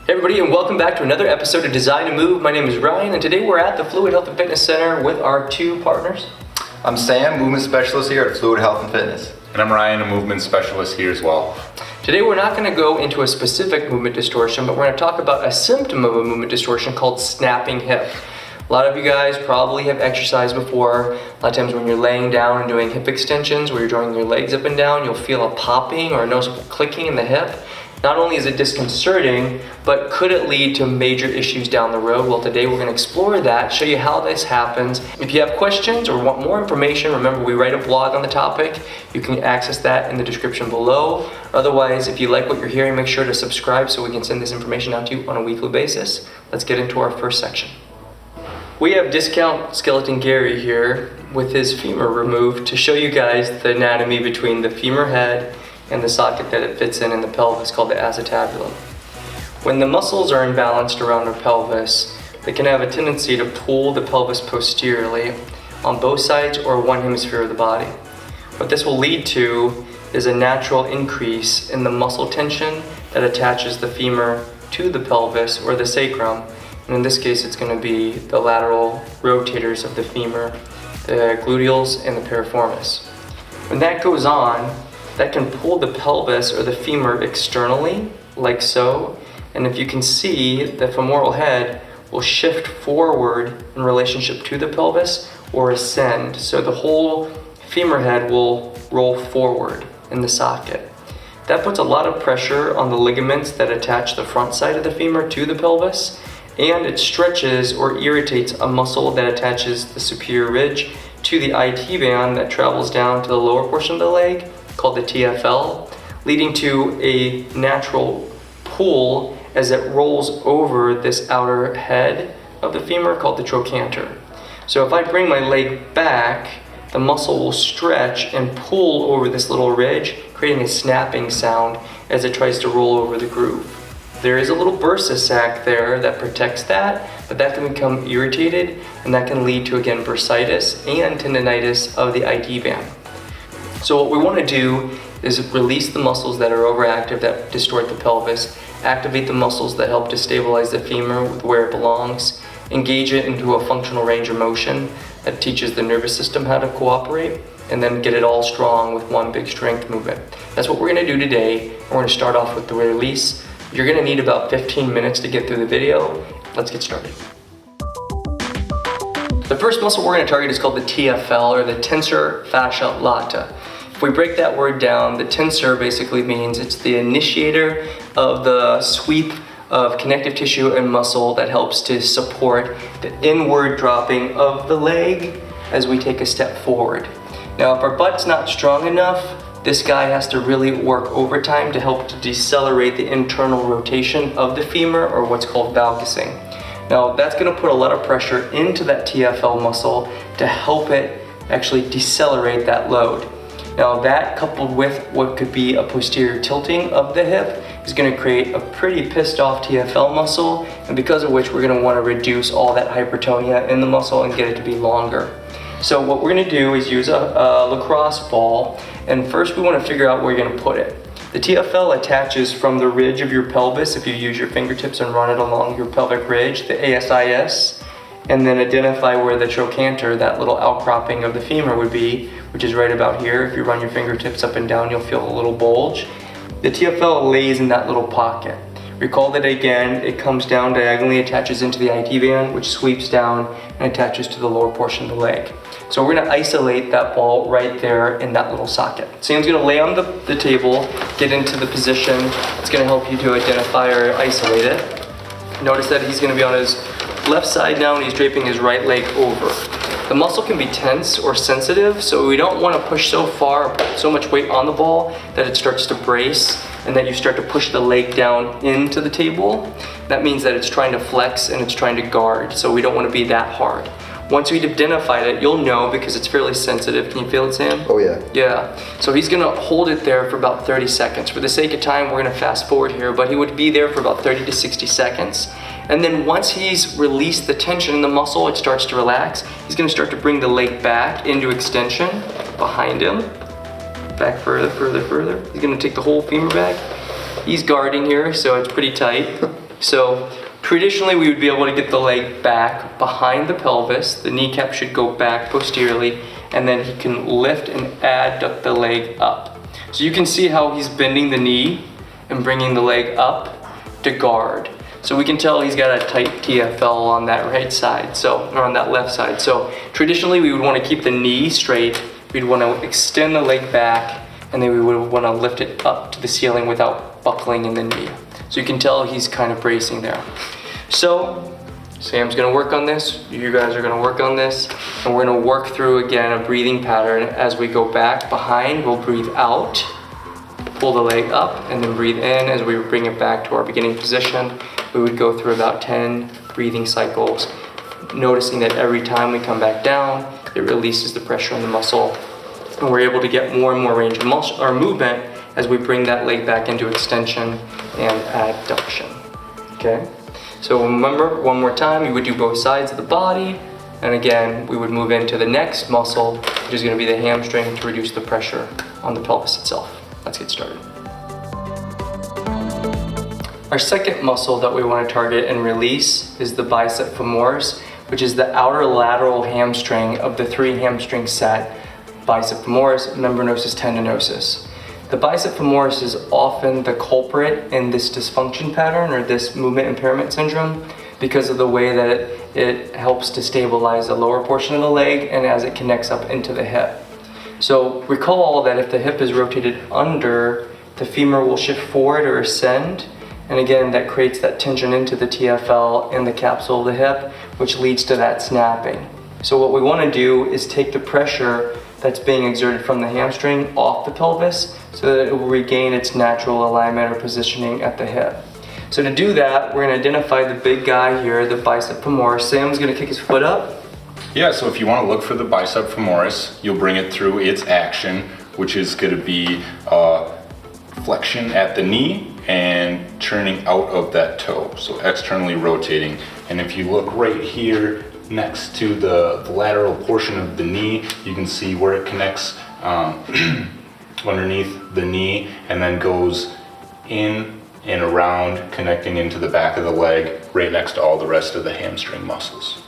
Hey everybody, and welcome back to another episode of Design to Move. My name is Ryan, and today we're at the Fluid Health and Fitness Center with our two partners. I'm Sam, movement specialist here at Fluid Health and Fitness. And I'm Ryan, a movement specialist here as well. Today we're not going to go into a specific movement distortion, but we're going to talk about a symptom of a movement distortion called snapping hip. A lot of you guys probably have exercised before. A lot of times when you're laying down and doing hip extensions, where you're drawing your legs up and down, you'll feel a popping or a noticeable clicking in the hip. Not only is it disconcerting, but could it lead to major issues down the road? Well, today we're going to explore that, show you how this happens. If you have questions or want more information, remember we write a blog on the topic. You can access that in the description below. Otherwise, if you like what you're hearing, make sure to subscribe so we can send this information out to you on a weekly basis. Let's get into our first section. We have Discount Skeleton Gary here with his femur removed to show you guys the anatomy between the femur head and the socket that it fits in the pelvis called the acetabulum. When the muscles are imbalanced around our pelvis, they can have a tendency to pull the pelvis posteriorly on both sides or one hemisphere of the body. What this will lead to is a natural increase in the muscle tension that attaches the femur to the pelvis or the sacrum, and in this case it's going to be the lateral rotators of the femur, the gluteals and the piriformis. When that goes on, that can pull the pelvis or the femur externally, like so. And if you can see, the femoral head will shift forward in relationship to the pelvis or ascend. So the whole femur head will roll forward in the socket. That puts a lot of pressure on the ligaments that attach the front side of the femur to the pelvis, and it stretches or irritates a muscle that attaches the superior ridge to the IT band that travels down to the lower portion of the leg, called the TFL, leading to a natural pull as it rolls over this outer head of the femur called the trochanter. So if I bring my leg back, the muscle will stretch and pull over this little ridge, creating a snapping sound as it tries to roll over the groove. There is a little bursa sac there that protects that, but that can become irritated, and that can lead to, again, bursitis and tendinitis of the IT band. So what we want to do is release the muscles that are overactive that distort the pelvis, activate the muscles that help to stabilize the femur with where it belongs, engage it into a functional range of motion that teaches the nervous system how to cooperate, and then get it all strong with one big strength movement. That's what we're going to do today. We're going to start off with the release. You're going to need about 15 minutes to get through the video. Let's get started. The first muscle we're going to target is called the TFL, or the tensor fascia lata. If we break that word down, the tensor basically means it's the initiator of the sweep of connective tissue and muscle that helps to support the inward dropping of the leg as we take a step forward. Now, if our butt's not strong enough, this guy has to really work overtime to help to decelerate the internal rotation of the femur, or what's called valgusing. Now, that's going to put a lot of pressure into that TFL muscle to help it actually decelerate that load. Now, that coupled with what could be a posterior tilting of the hip is going to create a pretty pissed off TFL muscle, and because of which we're going to want to reduce all that hypertonia in the muscle and get it to be longer. So what we're going to do is use a lacrosse ball, and first we want to figure out where you're going to put it. The TFL attaches from the ridge of your pelvis if you use your fingertips and run it along your pelvic ridge, the ASIS, and then identify where the trochanter, that little outcropping of the femur, would be, which is right about here. If you run your fingertips up and down, you'll feel a little bulge. The TFL lays in that little pocket. Recall that again, it comes down diagonally, attaches into the IT band, which sweeps down and attaches to the lower portion of the leg. So we're going to isolate that ball right there in that little socket. Sam's going to lay on the table, get into the position. It's going to help you to identify or isolate it. Notice that he's going to be on his left side now, and he's draping his right leg over. The muscle can be tense or sensitive, so we don't want to push so far, put so much weight on the ball that it starts to brace and that you start to push the leg down into the table. That means that it's trying to flex and it's trying to guard, so we don't want to be that hard. Once we've identified it, you'll know because it's fairly sensitive. Can you feel it, Sam? Oh yeah. Yeah. So he's gonna hold it there for about 30 seconds. For the sake of time, we're gonna fast forward here, but he would be there for about 30 to 60 seconds. And then once he's released the tension in the muscle, it starts to relax. He's gonna start to bring the leg back into extension behind him. Back further. He's gonna take the whole femur back. He's guarding here, so it's pretty tight. So traditionally we would be able to get the leg back behind the pelvis. The kneecap should go back posteriorly, and then he can lift and adduct the leg up. So you can see how he's bending the knee and bringing the leg up to guard. So we can tell he's got a tight TFL on that right side, or on that left side. So traditionally we would want to keep the knee straight. We'd want to extend the leg back, and then we would want to lift it up to the ceiling without buckling in the knee. So you can tell he's kind of bracing there. So Sam's gonna work on this, you guys are gonna work on this, and we're gonna work through again a breathing pattern. As we go back behind, we'll breathe out, pull the leg up, and then breathe in. As we bring it back to our beginning position, we would go through about 10 breathing cycles, noticing that every time we come back down, it releases the pressure on the muscle, and we're able to get more and more range of movement as we bring that leg back into extension and adduction. Okay? So remember, one more time, you would do both sides of the body, and again, we would move into the next muscle, which is going to be the hamstring, to reduce the pressure on the pelvis itself. Let's get started. Our second muscle that we want to target and release is the bicep femoris, which is the outer lateral hamstring of the 3 hamstring set: bicep femoris, membranosus, tendinosus. The bicep femoris is often the culprit in this dysfunction pattern or this movement impairment syndrome because of the way that it helps to stabilize the lower portion of the leg and as it connects up into the hip. So recall that if the hip is rotated under, the femur will shift forward or ascend, and again that creates that tension into the TFL and the capsule of the hip, which leads to that snapping. So what we want to do is take the pressure that's being exerted from the hamstring off the pelvis so that it will regain its natural alignment or positioning at the hip. So to do that, we're going to identify the big guy here, the bicep femoris. Sam's going to kick his foot up. Yeah, so if you want to look for the bicep femoris, you'll bring it through its action, which is going to be flexion at the knee and turning out of that toe, so externally rotating. And if you look right here next to the lateral portion of the knee, you can see where it connects underneath the knee and then goes in and around, connecting into the back of the leg right next to all the rest of the hamstring muscles.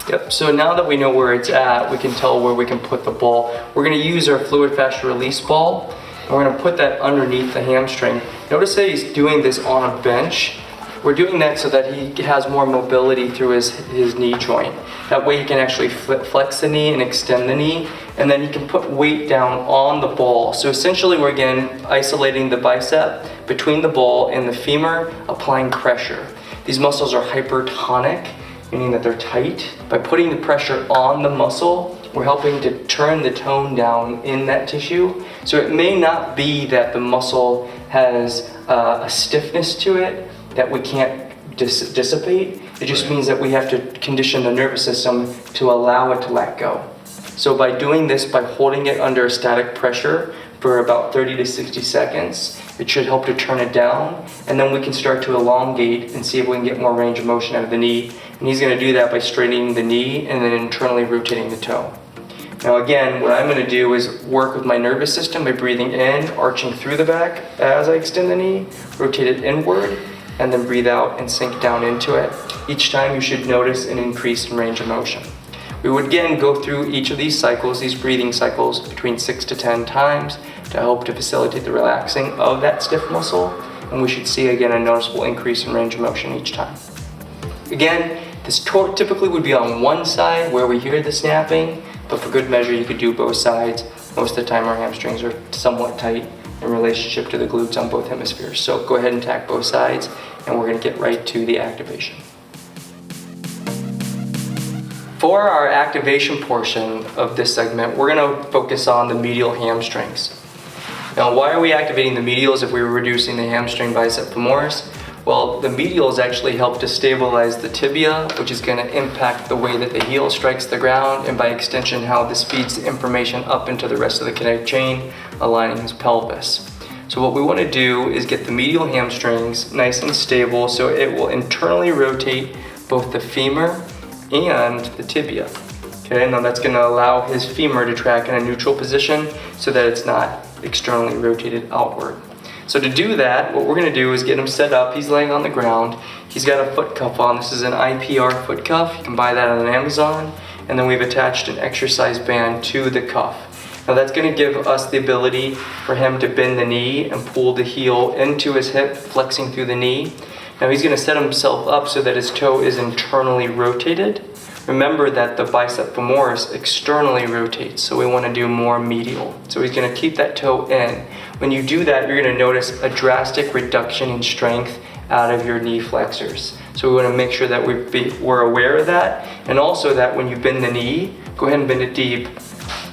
Yep, so now that we know where it's at, we can tell where we can put the ball. We're going to use our fluid fascia release ball, and we're going to put that underneath the hamstring. Notice that he's doing this on a bench. We're doing that so that he has more mobility through his knee joint. That way he can actually flex the knee and extend the knee, and then he can put weight down on the ball. So essentially we're again isolating the bicep between the ball and the femur, applying pressure. These muscles are hypertonic, meaning that they're tight. By putting the pressure on the muscle, we're helping to turn the tone down in that tissue. So it may not be that the muscle has a stiffness to it that we can't dissipate. It just means that we have to condition the nervous system to allow it to let go. So by doing this, by holding it under static pressure for about 30 to 60 seconds, it should help to turn it down, and then we can start to elongate and see if we can get more range of motion out of the knee. And he's going to do that by straightening the knee and then internally rotating the toe. Now again, what I'm going to do is work with my nervous system by breathing in, arching through the back as I extend the knee, rotate it inward, and then breathe out and sink down into it. Each time you should notice an increase in range of motion. We would again go through each of these cycles, these breathing cycles, between 6 to 10 times to help to facilitate the relaxing of that stiff muscle, and we should see again a noticeable increase in range of motion each time. Again, this typically would be on one side where we hear the snapping, but for good measure you could do both sides. Most of the time our hamstrings are somewhat tight in relationship to the glutes on both hemispheres. So go ahead and tack both sides, and we're going to get right to the activation. For our activation portion of this segment, we're going to focus on the medial hamstrings. Now, why are we activating the medials if we were reducing the hamstring bicep femoris? Well, the medials actually help to stabilize the tibia, which is going to impact the way that the heel strikes the ground, and by extension how this feeds the information up into the rest of the kinetic chain, aligning his pelvis. So what we want to do is get the medial hamstrings nice and stable so it will internally rotate both the femur and the tibia. Okay, now that's going to allow his femur to track in a neutral position so that it's not externally rotated outward. So to do that, what we're gonna do is get him set up. He's laying on the ground. He's got a foot cuff on. This is an IPR foot cuff. You can buy that on Amazon. And then we've attached an exercise band to the cuff. Now that's gonna give us the ability for him to bend the knee and pull the heel into his hip, flexing through the knee. Now he's gonna set himself up so that his toe is internally rotated. Remember that the bicep femoris externally rotates, so we wanna do more medial. So he's gonna keep that toe in. When you do that, you're gonna notice a drastic reduction in strength out of your knee flexors. So we wanna make sure that we're aware of that, and also that when you bend the knee, go ahead and bend it deep.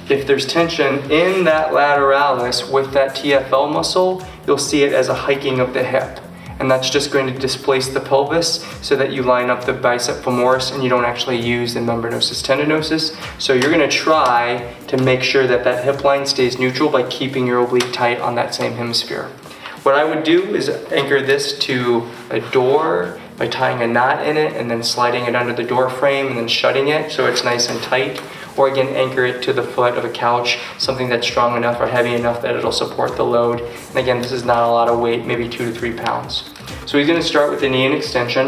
If there's tension in that lateralis with that TFL muscle, you'll see it as a hiking of the hip. And that's just going to displace the pelvis so that you line up the bicep femoris and you don't actually use the membranosus tendinosus. So you're gonna try to make sure that that hip line stays neutral by keeping your oblique tight on that same hemisphere. What I would do is anchor this to a door by tying a knot in it and then sliding it under the door frame and then shutting it so it's nice and tight. Or again, anchor it to the foot of a couch, something that's strong enough or heavy enough that it'll support the load. And again, this is not a lot of weight, maybe 2 to 3 pounds. So he's gonna start with the knee in extension,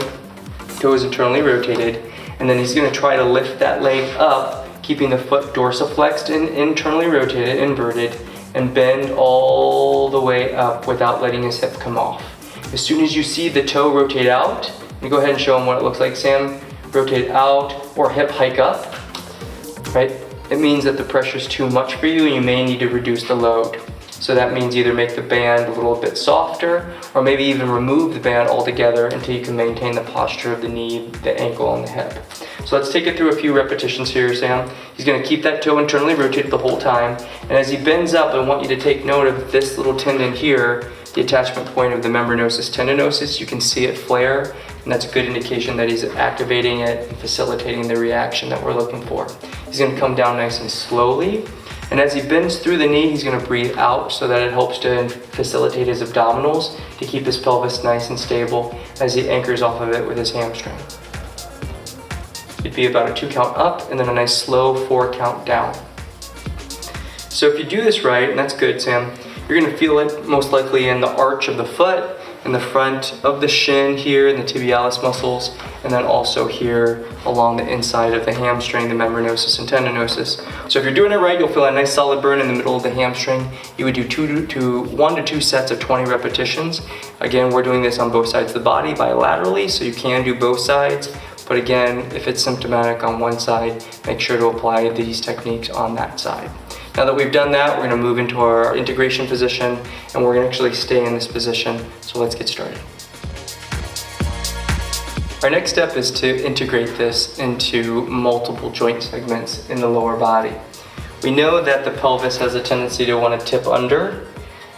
toe is internally rotated, and then he's gonna try to lift that leg up, keeping the foot dorsiflexed and internally rotated, inverted, and bend all the way up without letting his hip come off. As soon as you see the toe rotate out, you go ahead and show him what it looks like, Sam. Rotate out or hip hike up. Right? It means that the pressure is too much for you and you may need to reduce the load. So that means either make the band a little bit softer or maybe even remove the band altogether until you can maintain the posture of the knee, the ankle, and the hip. So let's take it through a few repetitions here, Sam. He's gonna keep that toe internally rotated the whole time. And as he bends up, I want you to take note of this little tendon here, the attachment point of the membranosus tendinosus. You can see it flare, and that's a good indication that he's activating it and facilitating the reaction that we're looking for. He's gonna come down nice and slowly, and as he bends through the knee, he's gonna breathe out so that it helps to facilitate his abdominals to keep his pelvis nice and stable as he anchors off of it with his hamstring. It'd be about a 2 count up and then a nice slow 4 count down. So if you do this right, and that's good, Sam, you're gonna feel it most likely in the arch of the foot, in the front of the shin here, in the tibialis muscles, and then also here along the inside of the hamstring, the membranosus and tendinosus. So if you're doing it right, you'll feel a nice solid burn in the middle of the hamstring. You would do 1 to 2 sets of 20 repetitions. Again, we're doing this on both sides of the body bilaterally, so you can do both sides. But again, if it's symptomatic on one side, make sure to apply these techniques on that side. Now that we've done that, we're gonna move into our integration position and we're gonna actually stay in this position. So let's get started. Our next step is to integrate this into multiple joint segments in the lower body. We know that the pelvis has a tendency to want to tip under,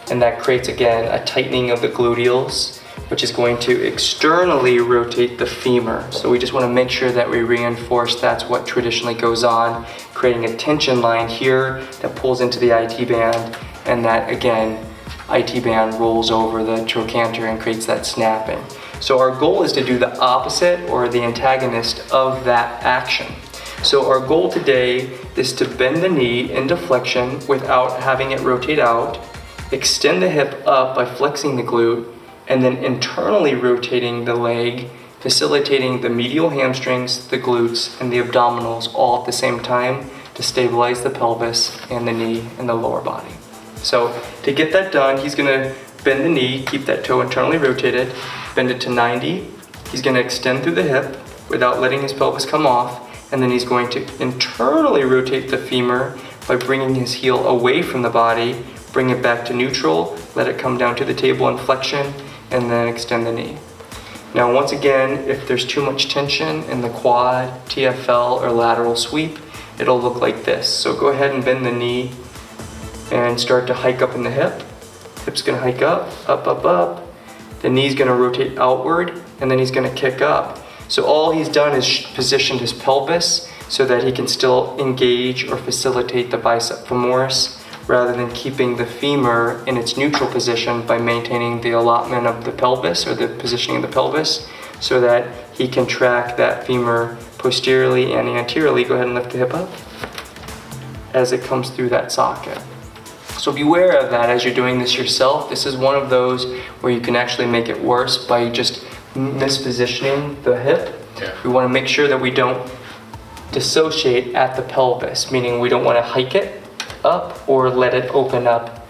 and that creates again a tightening of the gluteals, which is going to externally rotate the femur. So we just want to make sure that we reinforce that's what traditionally goes on, creating a tension line here that pulls into the IT band, and that again, IT band rolls over the trochanter and creates that snapping. So our goal is to do the opposite or the antagonist of that action. So our goal today is to bend the knee into flexion without having it rotate out, extend the hip up by flexing the glute, and then internally rotating the leg, facilitating the medial hamstrings, the glutes, and the abdominals all at the same time to stabilize the pelvis and the knee and the lower body. So to get that done, he's gonna bend the knee, keep that toe internally rotated, bend it to 90. He's gonna extend through the hip without letting his pelvis come off, and then he's going to internally rotate the femur by bringing his heel away from the body, bring it back to neutral, let it come down to the table in flexion, and then extend the knee. Now once again, if there's too much tension in the quad, TFL, or lateral sweep, it'll look like this. So go ahead and bend the knee and start to hike up in the hip. Hip's gonna hike up, up, up, up. The knee's gonna rotate outward, and then he's gonna kick up. So all he's done is positioned his pelvis so that he can still engage or facilitate the bicep femoris, rather than keeping the femur in its neutral position by maintaining the allotment of the pelvis or the positioning of the pelvis so that he can track that femur posteriorly and anteriorly. Go ahead and lift the hip up as it comes through that socket. So beware of that as you're doing this yourself. This is one of those where you can actually make it worse by just mispositioning the hip. Yeah. We want to make sure that we don't dissociate at the pelvis, meaning we don't want to hike it up or let it open up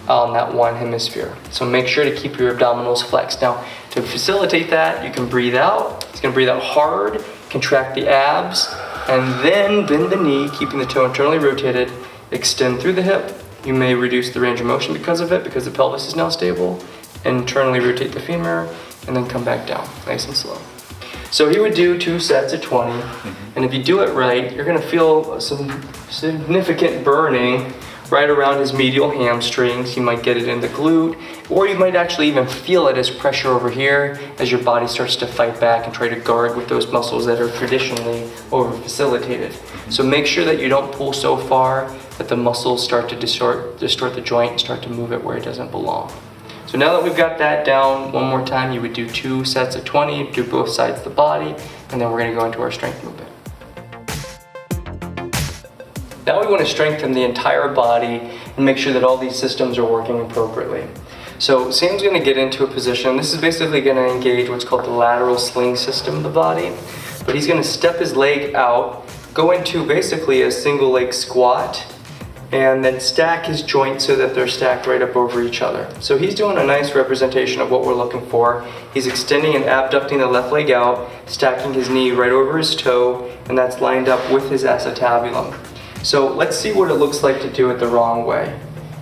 on that one hemisphere. So make sure to keep your abdominals flexed. Now, to facilitate that, you can breathe out. It's going to breathe out hard, contract the abs, and then bend the knee, keeping the toe internally rotated, extend through the hip. You may reduce the range of motion because of it, because the pelvis is now stable. Internally rotate the femur, and then come back down, nice and slow. So he would do 2 sets of 20, and if you do it right, you're gonna feel some significant burning right around his medial hamstrings. You might get it in the glute, or you might actually even feel it as pressure over here as your body starts to fight back and try to guard with those muscles that are traditionally over-facilitated. So make sure that you don't pull so far that the muscles start to distort the joint and start to move it where it doesn't belong. So now that we've got that down, one more time, you would do 2 sets of 20, do both sides of the body, and then we're gonna go into our strength movement. Now we want to strengthen the entire body and make sure that all these systems are working appropriately. So Sam's going to get into a position. This is basically going to engage what's called the lateral sling system of the body. But he's going to step his leg out, go into basically a single leg squat, and then stack his joints so that they're stacked right up over each other. So he's doing a nice representation of what we're looking for. He's extending and abducting the left leg out, stacking his knee right over his toe, and that's lined up with his acetabulum. So let's see what it looks like to do it the wrong way.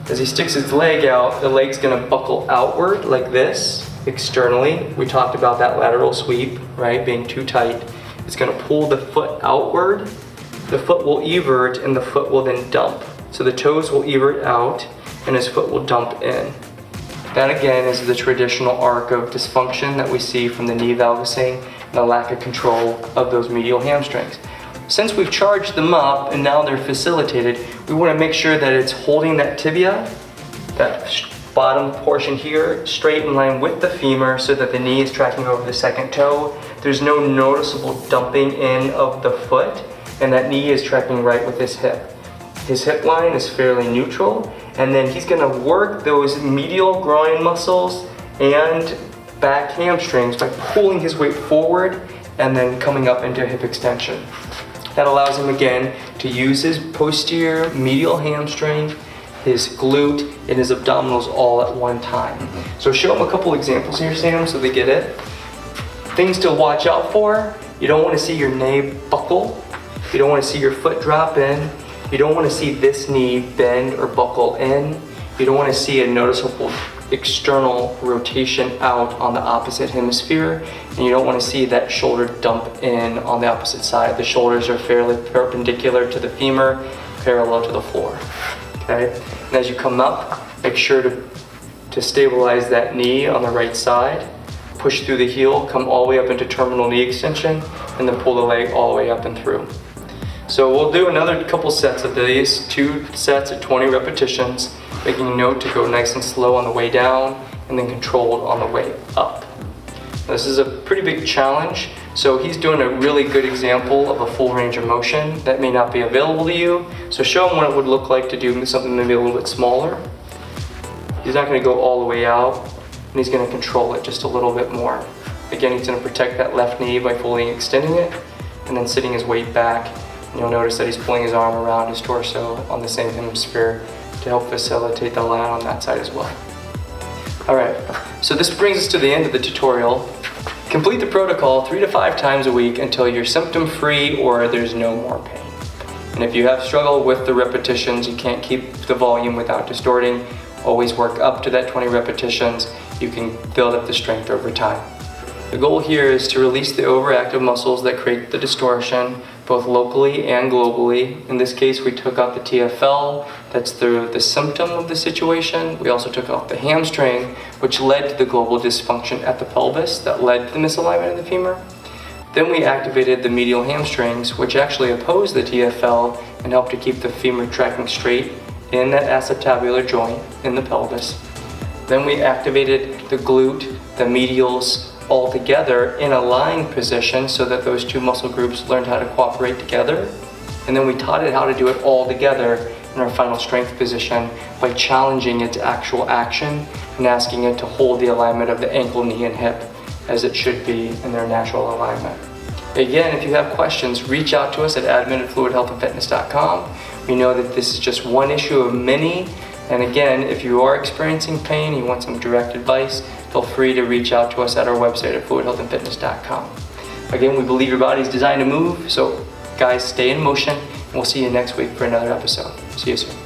As he sticks his leg out, the leg's gonna buckle outward like this, externally. We talked about that lateral sweep, right, being too tight. It's gonna pull the foot outward, the foot will evert, and the foot will then dump. So the toes will evert out, and his foot will dump in. That again is the traditional arc of dysfunction that we see from the knee valgusing and the lack of control of those medial hamstrings. Since we've charged them up and now they're facilitated, we want to make sure that it's holding that tibia, that bottom portion here, straight in line with the femur so that the knee is tracking over the second toe. There's no noticeable dumping in of the foot, and that knee is tracking right with his hip. His hip line is fairly neutral, and then he's going to work those medial groin muscles and back hamstrings by pulling his weight forward and then coming up into hip extension. That allows him again to use his posterior medial hamstring, his glute, and his abdominals all at one time. So show him a couple examples here, Sam, so they get it. Things to watch out for: you don't want to see your knee buckle, you don't want to see your foot drop in, you don't want to see this knee bend or buckle in, you don't want to see a noticeable external rotation out on the opposite hemisphere, and you don't want to see that shoulder dump in on the opposite side. The shoulders are fairly perpendicular to the femur, parallel to the floor. Okay, and as you come up, make sure to stabilize that knee on the right side. Push through the heel, come all the way up into terminal knee extension, and then pull the leg all the way up and through. So we'll do another couple sets of these, 2 sets of 20 repetitions, making a note to go nice and slow on the way down and then controlled on the way up. This is a pretty big challenge, so he's doing a really good example of a full range of motion that may not be available to you. So show him what it would look like to do something maybe a little bit smaller. He's not going to go all the way out, and he's going to control it just a little bit more. Again, he's going to protect that left knee by fully extending it and then sitting his weight back. And you'll notice that he's pulling his arm around his torso on the same hemisphere to help facilitate the lat on that side as well. Alright, so this brings us to the end of the tutorial. Complete the protocol 3 to 5 times a week until you're symptom free or there's no more pain. And if you have struggle with the repetitions, you can't keep the volume without distorting, always work up to that 20 repetitions. You can build up the strength over time. The goal here is to release the overactive muscles that create the distortion, both locally and globally. In this case, we took out the TFL, that's the symptom of the situation. We also took out the hamstring, which led to the global dysfunction at the pelvis that led to the misalignment of the femur. Then we activated the medial hamstrings, which actually oppose the TFL and help to keep the femur tracking straight in that acetabular joint in the pelvis. Then we activated the glute, the medials, all together in a lying position so that those 2 muscle groups learned how to cooperate together. And then we taught it how to do it all together in our final strength position by challenging its actual action and asking it to hold the alignment of the ankle, knee, and hip as it should be in their natural alignment. Again, if you have questions, reach out to us at admin@fluidhealthandfitness.com. We know that this is just one issue of many. And again, if you are experiencing pain, you want some direct advice, feel free to reach out to us at our website at fluidhealthandfitness.com. Again, we believe your body is designed to move, so guys, stay in motion, and we'll see you next week for another episode. See you soon.